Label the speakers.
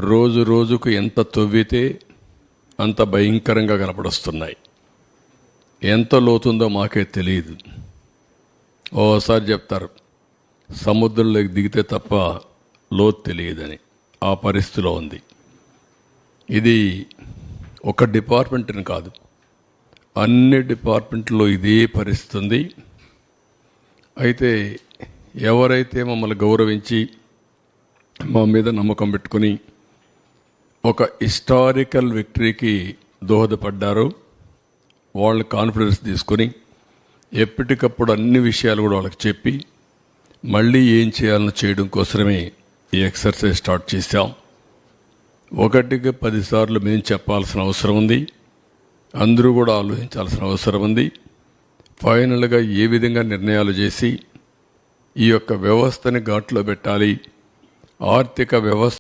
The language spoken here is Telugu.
Speaker 1: రోజు రోజుకు ఎంత తవ్వితే అంత భయంకరంగా కనపడొస్తున్నాయి. ఎంత లోతుందో మాకే తెలియదు. ఓసారి చెప్తారు సముద్రంలోకి దిగితే తప్ప లోతు తెలియదని. ఆ పరిస్థితిలో ఉంది. ఇది ఒక డిపార్ట్మెంట్ని కాదు, అన్ని డిపార్ట్మెంట్లో ఇదే పరిస్థితి ఉంది. అయితే ఎవరైతే మమ్మల్ని గౌరవించి మా మీద నమ్మకం పెట్టుకుని ఒక హిస్టారికల్ విక్టరీకి దోహదపడ్డారో వాళ్ళ కాన్ఫిడెన్స్ తీసుకొని ఎప్పటికప్పుడు అన్ని విషయాలు కూడా వాళ్ళకి చెప్పి మళ్ళీ ఏం చేయాలని చేయడం కోసమే ఈ ఎక్సర్సైజ్ స్టార్ట్ చేశాం. 1కి 10 సార్లు మేము చెప్పాల్సిన అవసరం ఉంది. అందరూ కూడా ఆలోచించాల్సిన అవసరం ఉంది. ఫైనల్గా ఏ విధంగా నిర్ణయాలు చేసి ఈ యొక్క వ్యవస్థని ఘాట్లో పెట్టాలి, ఆర్థిక వ్యవస్థ